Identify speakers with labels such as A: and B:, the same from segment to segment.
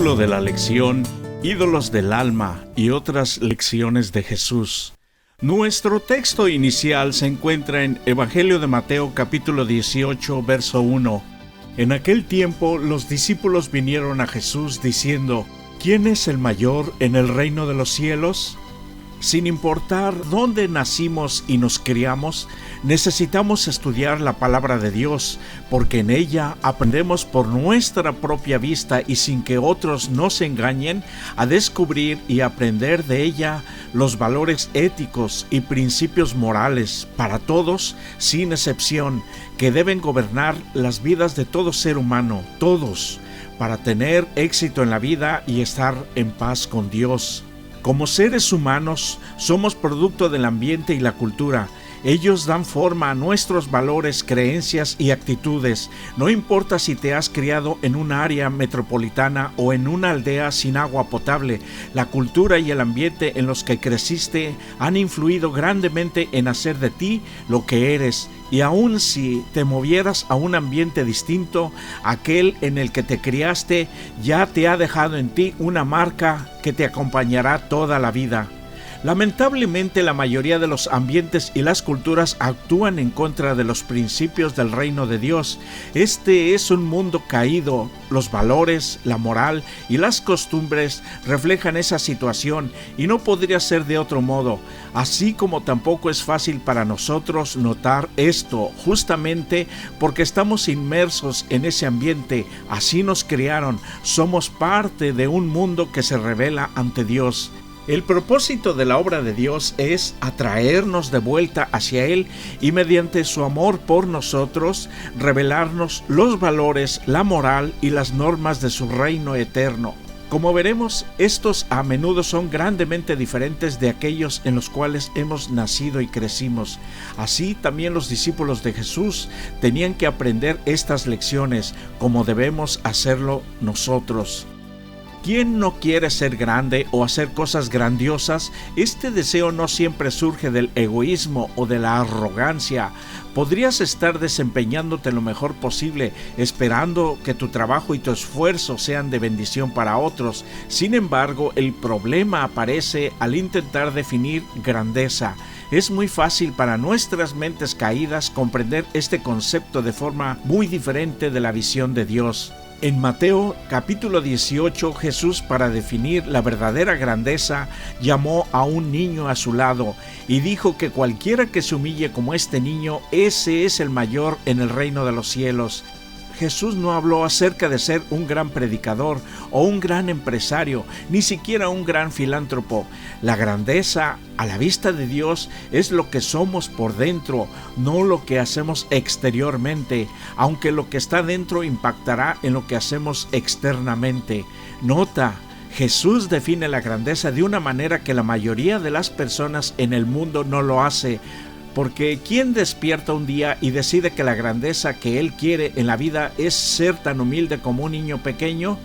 A: Título de la lección: Ídolos del alma y otras lecciones de Jesús. Nuestro texto inicial se encuentra en Evangelio de Mateo capítulo 18, verso 1. En aquel tiempo los discípulos vinieron a Jesús diciendo: ¿Quién es el mayor en el reino de los cielos? Sin importar dónde nacimos y nos criamos, necesitamos estudiar la palabra de Dios, porque en ella aprendemos por nuestra propia vista y sin que otros nos engañen, a descubrir y aprender de ella los valores éticos y principios morales para todos, sin excepción, que deben gobernar las vidas de todo ser humano, todos, para tener éxito en la vida y estar en paz con Dios. Como seres humanos, somos producto del ambiente y la cultura. Ellos dan forma a nuestros valores, creencias y actitudes. No importa si te has criado en un área metropolitana o en una aldea sin agua potable, la cultura y el ambiente en los que creciste han influido grandemente en hacer de ti lo que eres. Y aun si te movieras a un ambiente distinto, aquel en el que te criaste ya te ha dejado en ti una marca que te acompañará toda la vida. Lamentablemente, la mayoría de los ambientes y las culturas actúan en contra de los principios del reino de Dios. Este es un mundo caído. Los valores, la moral y las costumbres reflejan esa situación y no podría ser de otro modo. Así como tampoco es fácil para nosotros notar esto, justamente porque estamos inmersos en ese ambiente. Así nos criaron. Somos parte de un mundo que se revela ante Dios. El propósito de la obra de Dios es atraernos de vuelta hacia Él y mediante su amor por nosotros, revelarnos los valores, la moral y las normas de su reino eterno. Como veremos, estos a menudo son grandemente diferentes de aquellos en los cuales hemos nacido y crecimos. Así también los discípulos de Jesús tenían que aprender estas lecciones, como debemos hacerlo nosotros. ¿Quién no quiere ser grande o hacer cosas grandiosas? Este deseo no siempre surge del egoísmo o de la arrogancia. Podrías estar desempeñándote lo mejor posible, esperando que tu trabajo y tu esfuerzo sean de bendición para otros. Sin embargo, el problema aparece al intentar definir grandeza. Es muy fácil para nuestras mentes caídas comprender este concepto de forma muy diferente de la visión de Dios. En Mateo capítulo 18, Jesús, para definir la verdadera grandeza, llamó a un niño a su lado y dijo que cualquiera que se humille como este niño, ese es el mayor en el reino de los cielos. Jesús no habló acerca de ser un gran predicador o un gran empresario, ni siquiera un gran filántropo. La grandeza a la vista de Dios es lo que somos por dentro, no lo que hacemos exteriormente, aunque lo que está dentro impactará en lo que hacemos externamente. Nota, Jesús define la grandeza de una manera que la mayoría de las personas en el mundo no lo hace. Porque ¿quién despierta un día y decide que la grandeza que él quiere en la vida es ser tan humilde como un niño pequeño?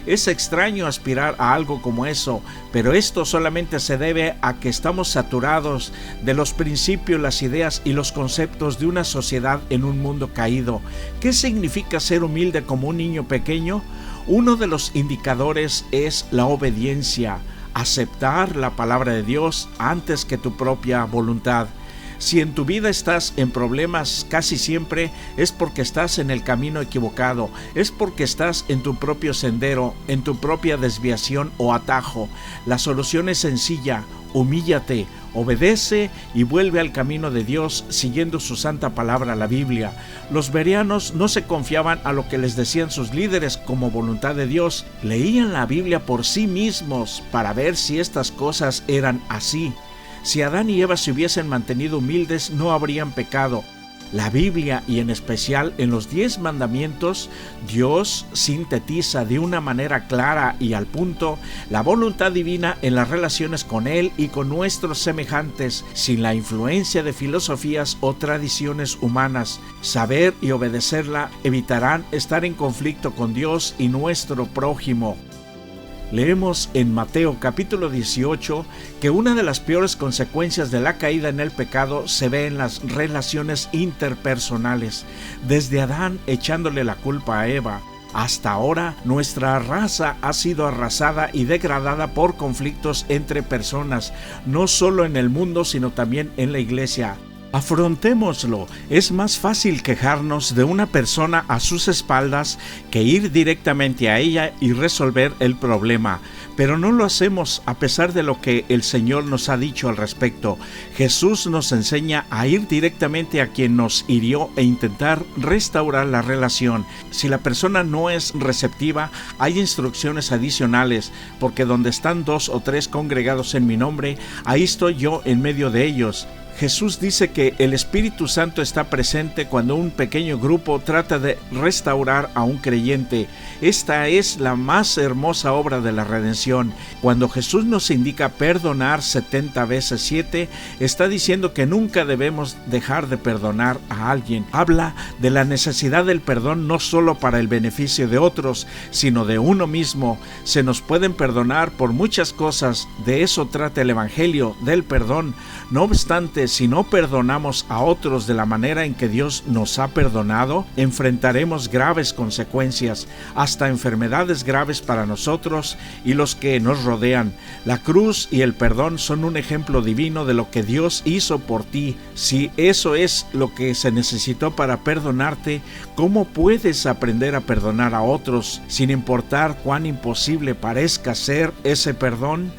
A: Es extraño aspirar a algo como eso, pero esto solamente se debe a que estamos saturados de los principios, las ideas y los conceptos de una sociedad en un mundo caído. ¿Qué significa ser humilde como un niño pequeño? Uno de los indicadores es la obediencia, aceptar la palabra de Dios antes que tu propia voluntad. Si en tu vida estás en problemas, casi siempre es porque estás en el camino equivocado, es porque estás en tu propio sendero, en tu propia desviación o atajo. La solución es sencilla: humíllate, obedece y vuelve al camino de Dios siguiendo su santa palabra, la Biblia. Los bereanos no se confiaban a lo que les decían sus líderes como voluntad de Dios, leían la Biblia por sí mismos para ver si estas cosas eran así. Si Adán y Eva se hubiesen mantenido humildes, no habrían pecado. La Biblia, y en especial en los 10 mandamientos, Dios sintetiza de una manera clara y al punto la voluntad divina en las relaciones con Él y con nuestros semejantes, sin la influencia de filosofías o tradiciones humanas. Saber y obedecerla evitarán estar en conflicto con Dios y nuestro prójimo. Leemos en Mateo capítulo 18 que una de las peores consecuencias de la caída en el pecado se ve en las relaciones interpersonales, desde Adán echándole la culpa a Eva, Hasta ahora, nuestra raza ha sido arrasada y degradada por conflictos entre personas, no solo en el mundo, sino también en la iglesia. Afrontémoslo. Es más fácil quejarnos de una persona a sus espaldas que ir directamente a ella y resolver el problema. Pero no lo hacemos a pesar de lo que el Señor nos ha dicho al respecto. Jesús nos enseña a ir directamente a quien nos hirió e intentar restaurar la relación. Si la persona no es receptiva, hay instrucciones adicionales, porque donde están 2 o 3 congregados en mi nombre, ahí estoy yo en medio de ellos. Jesús dice que el Espíritu Santo está presente cuando un pequeño grupo trata de restaurar a un creyente. Esta es la más hermosa obra de la redención. Cuando Jesús nos indica perdonar 70 veces 7, está diciendo que nunca debemos dejar de perdonar a alguien. Habla de la necesidad del perdón no solo para el beneficio de otros, sino de uno mismo. Se nos pueden perdonar por muchas cosas. De eso trata el Evangelio, del perdón. No obstante, si no perdonamos a otros de la manera en que Dios nos ha perdonado, enfrentaremos graves consecuencias, hasta enfermedades graves para nosotros y los que nos rodean. La cruz y el perdón son un ejemplo divino de lo que Dios hizo por ti. Si eso es lo que se necesitó para perdonarte, ¿cómo puedes aprender a perdonar a otros sin importar cuán imposible parezca ser ese perdón?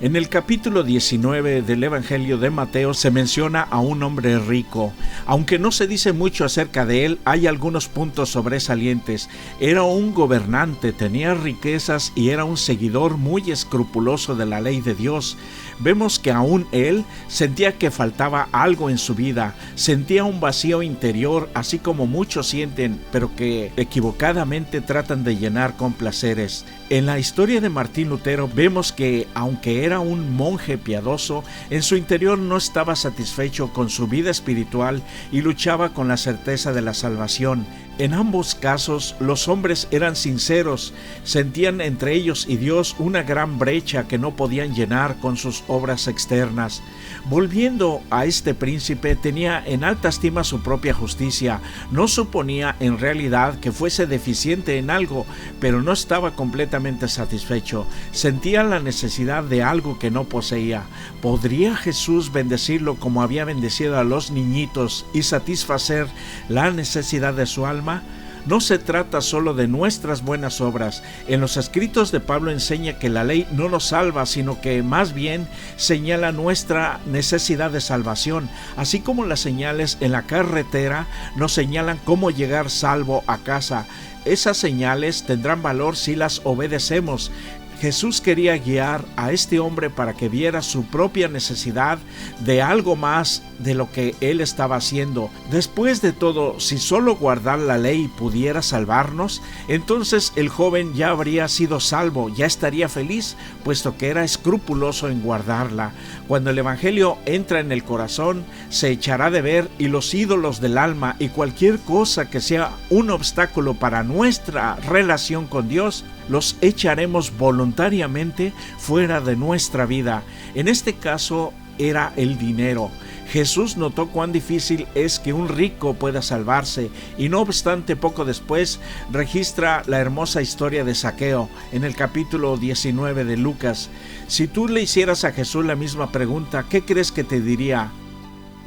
A: En el capítulo 19 del Evangelio de Mateo se menciona a un hombre rico. Aunque no se dice mucho acerca de él, hay algunos puntos sobresalientes. Era un gobernante, tenía riquezas y era un seguidor muy escrupuloso de la ley de Dios. Vemos que aún él sentía que faltaba algo en su vida, sentía un vacío interior, así como muchos sienten, pero que equivocadamente tratan de llenar con placeres. En la historia de Martín Lutero vemos que, aunque era un monje piadoso, en su interior no estaba satisfecho con su vida espiritual y luchaba con la certeza de la salvación. En ambos casos, los hombres eran sinceros, sentían entre ellos y Dios una gran brecha que no podían llenar con sus obras externas. Volviendo a este príncipe, tenía en alta estima su propia justicia. No suponía en realidad que fuese deficiente en algo, pero no estaba completamente satisfecho. Sentía la necesidad de algo que no poseía. ¿Podría Jesús bendecirlo como había bendecido a los niñitos y satisfacer la necesidad de su alma? No se trata solo de nuestras buenas obras. En los escritos de Pablo enseña que la ley no nos salva, sino que más bien señala nuestra necesidad de salvación, así como las señales en la carretera nos señalan cómo llegar salvo a casa. Esas señales tendrán valor si las obedecemos. Jesús quería guiar a este hombre para que viera su propia necesidad de algo más de lo que él estaba haciendo. Después de todo, si solo guardar la ley pudiera salvarnos, entonces el joven ya habría sido salvo, ya estaría feliz, puesto que era escrupuloso en guardarla. Cuando el Evangelio entra en el corazón, se echará de ver y los ídolos del alma y cualquier cosa que sea un obstáculo para nuestra relación con Dios, los echaremos voluntariamente fuera de nuestra vida. En este caso era el dinero. Jesús notó cuán difícil es que un rico pueda salvarse y no obstante poco después registra la hermosa historia de Zaqueo en el capítulo 19 de Lucas. Si tú le hicieras a Jesús la misma pregunta, ¿qué crees que te diría?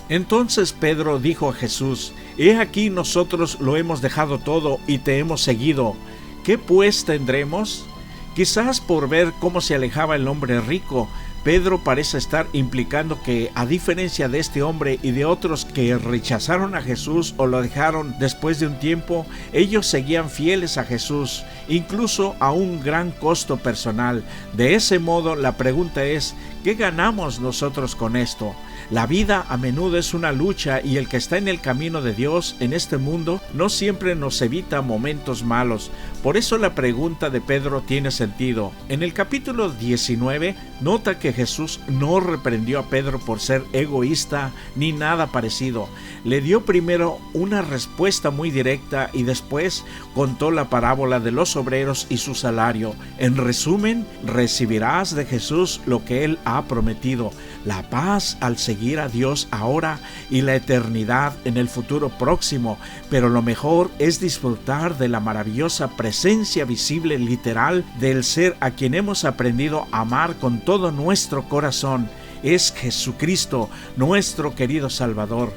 A: Entonces Pedro dijo a Jesús: He aquí nosotros lo hemos dejado todo y te hemos seguido. ¿Qué pues tendremos? Quizás por ver cómo se alejaba el hombre rico, Pedro parece estar implicando que, a diferencia de este hombre y de otros que rechazaron a Jesús o lo dejaron después de un tiempo, ellos seguían fieles a Jesús, incluso a un gran costo personal. De ese modo, la pregunta es: ¿qué ganamos nosotros con esto? La vida a menudo es una lucha y el que está en el camino de Dios en este mundo no siempre nos evita momentos malos. Por eso la pregunta de Pedro tiene sentido. En el capítulo 19 nota que Jesús no reprendió a Pedro por ser egoísta ni nada parecido. Le dio primero una respuesta muy directa y después contó la parábola de los obreros y su salario. En resumen, recibirás de Jesús lo que Él ha prometido, la paz al seguir seguir a Dios ahora y la eternidad en el futuro próximo, pero lo mejor es disfrutar de la maravillosa presencia visible literal del ser a quien hemos aprendido a amar con todo nuestro corazón. Es Jesucristo, nuestro querido Salvador.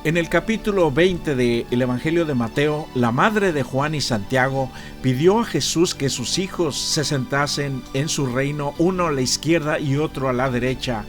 A: En el capítulo 20 del Evangelio de Mateo, la madre de Juan y Santiago pidió a Jesús que sus hijos se sentasen en su reino, uno a la izquierda y otro a la derecha.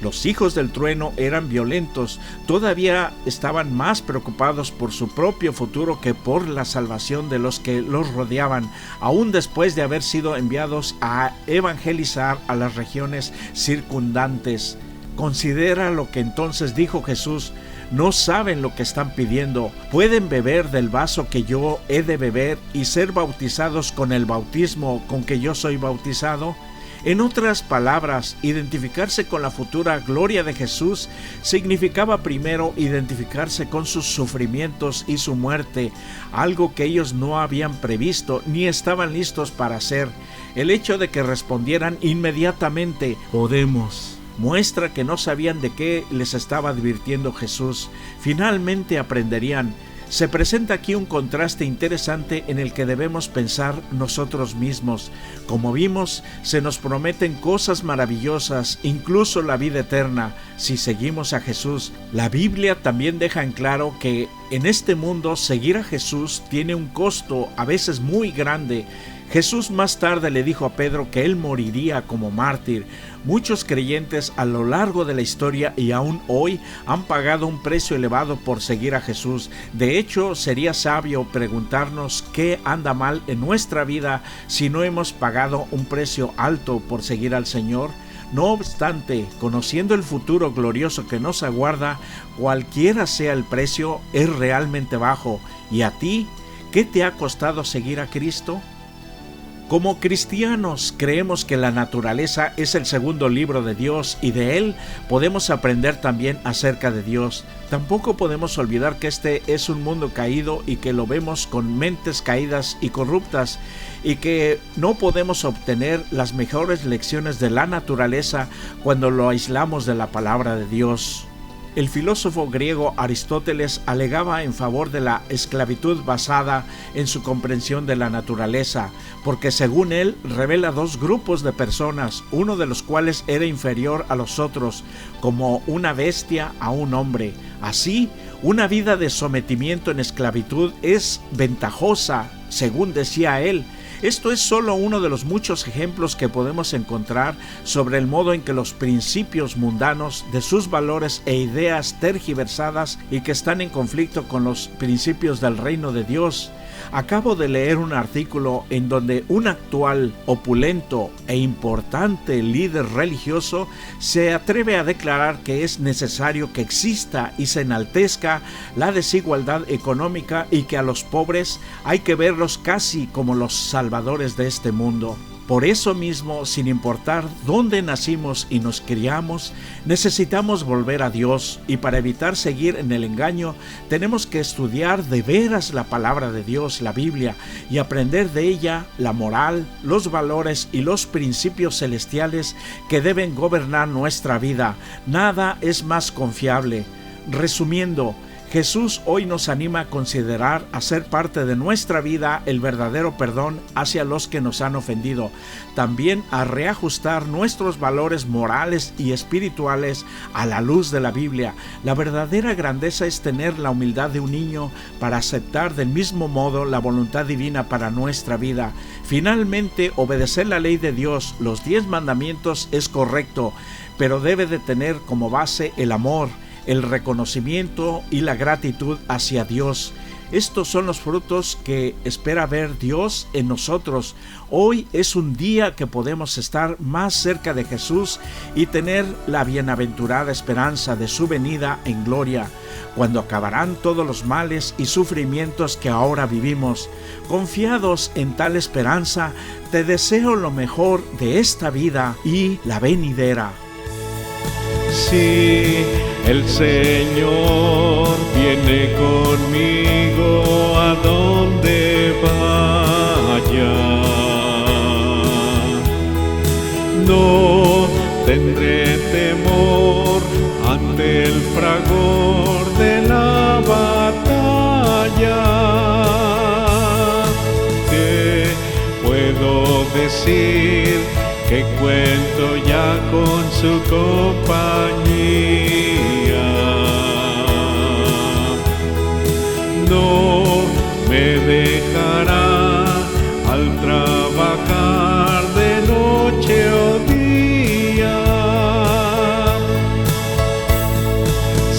A: Los hijos del trueno eran violentos, todavía estaban más preocupados por su propio futuro que por la salvación de los que los rodeaban, aún después de haber sido enviados a evangelizar a las regiones circundantes. Considera lo que entonces dijo Jesús: no saben lo que están pidiendo. ¿Pueden beber del vaso que yo he de beber y ser bautizados con el bautismo con que yo soy bautizado? En otras palabras, identificarse con la futura gloria de Jesús significaba primero identificarse con sus sufrimientos y su muerte, algo que ellos no habían previsto ni estaban listos para hacer. El hecho de que respondieran inmediatamente «podemos» muestra que no sabían de qué les estaba advirtiendo Jesús. Finalmente aprenderían. Se presenta aquí un contraste interesante en el que debemos pensar nosotros mismos. Como vimos, se nos prometen cosas maravillosas, incluso la vida eterna, si seguimos a Jesús. La Biblia también deja en claro que en este mundo seguir a Jesús tiene un costo, a veces muy grande. Jesús más tarde le dijo a Pedro que él moriría como mártir. Muchos creyentes a lo largo de la historia y aún hoy han pagado un precio elevado por seguir a Jesús. De hecho, sería sabio preguntarnos qué anda mal en nuestra vida si no hemos pagado un precio alto por seguir al Señor. No obstante, conociendo el futuro glorioso que nos aguarda, cualquiera sea el precio, es realmente bajo. ¿Y a ti? ¿Qué te ha costado seguir a Cristo? Como cristianos, creemos que la naturaleza es el segundo libro de Dios y de él podemos aprender también acerca de Dios. Tampoco podemos olvidar que este es un mundo caído y que lo vemos con mentes caídas y corruptas, y que no podemos obtener las mejores lecciones de la naturaleza cuando lo aislamos de la palabra de Dios. El filósofo griego Aristóteles alegaba en favor de la esclavitud basada en su comprensión de la naturaleza, porque según él revela dos grupos de personas, uno de los cuales era inferior a los otros, como una bestia a un hombre. Así, una vida de sometimiento en esclavitud es ventajosa, según decía él. Esto es solo uno de los muchos ejemplos que podemos encontrar sobre el modo en que los principios mundanos de sus valores e ideas tergiversadas y que están en conflicto con los principios del reino de Dios. Acabo de leer un artículo en donde un actual, opulento e importante líder religioso se atreve a declarar que es necesario que exista y se enaltezca la desigualdad económica y que a los pobres hay que verlos casi como los salvadores de este mundo. Por eso mismo, sin importar dónde nacimos y nos criamos, necesitamos volver a Dios, y para evitar seguir en el engaño, tenemos que estudiar de veras la palabra de Dios, la Biblia, y aprender de ella la moral, los valores y los principios celestiales que deben gobernar nuestra vida. Nada es más confiable. Resumiendo, Jesús hoy nos anima a considerar hacer parte de nuestra vida el verdadero perdón hacia los que nos han ofendido, también a reajustar nuestros valores morales y espirituales a la luz de la Biblia. La verdadera grandeza es tener la humildad de un niño para aceptar del mismo modo la voluntad divina para nuestra vida. Finalmente, obedecer la ley de Dios, los 10 mandamientos, es correcto, pero debe de tener como base el amor, el reconocimiento y la gratitud hacia Dios. Estos son los frutos que espera ver Dios en nosotros. Hoy es un día que podemos estar más cerca de Jesús y tener la bienaventurada esperanza de su venida en gloria, cuando acabarán todos los males y sufrimientos que ahora vivimos. Confiados en tal esperanza, te deseo lo mejor de esta vida y la venidera.
B: Sí, el Señor viene conmigo a donde vaya. No tendré temor decir que cuento ya con su compañía. No me dejará al trabajar de noche o día.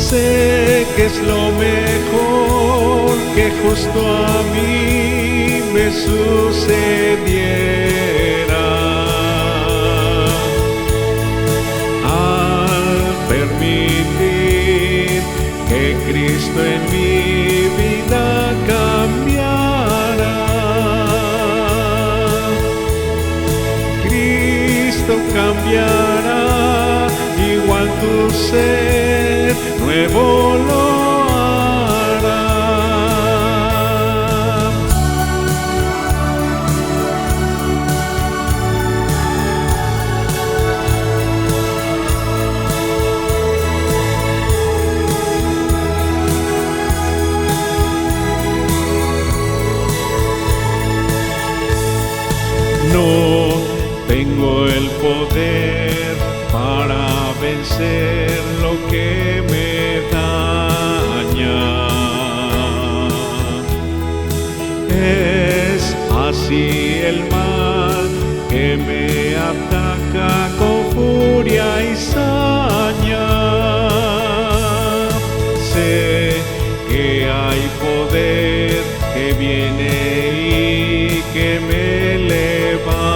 B: Sé que es lo mejor que justo a mí me sucediera. Al permitir que Cristo en mi vida cambiara, Cristo cambiará igual tu ser, nuevo lo hará. No tengo el poder para vencer lo que me daña. Es así el mal que me ataca con furia y saña. Sé que hay poder que viene y que me levanta.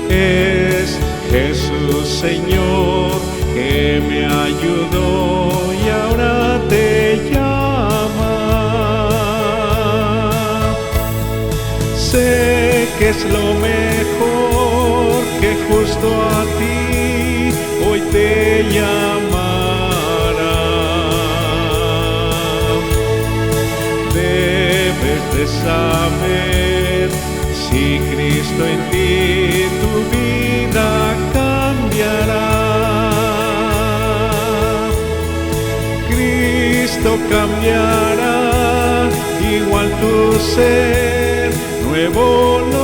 B: Es Jesús, Señor, que me ayudó y ahora te llama. Sé que es lo mejor que justo a ti hoy te llamará. Debes de saber, si Cristo en ti tu vida cambiará. Cristo cambiará igual tu ser, nuevo lo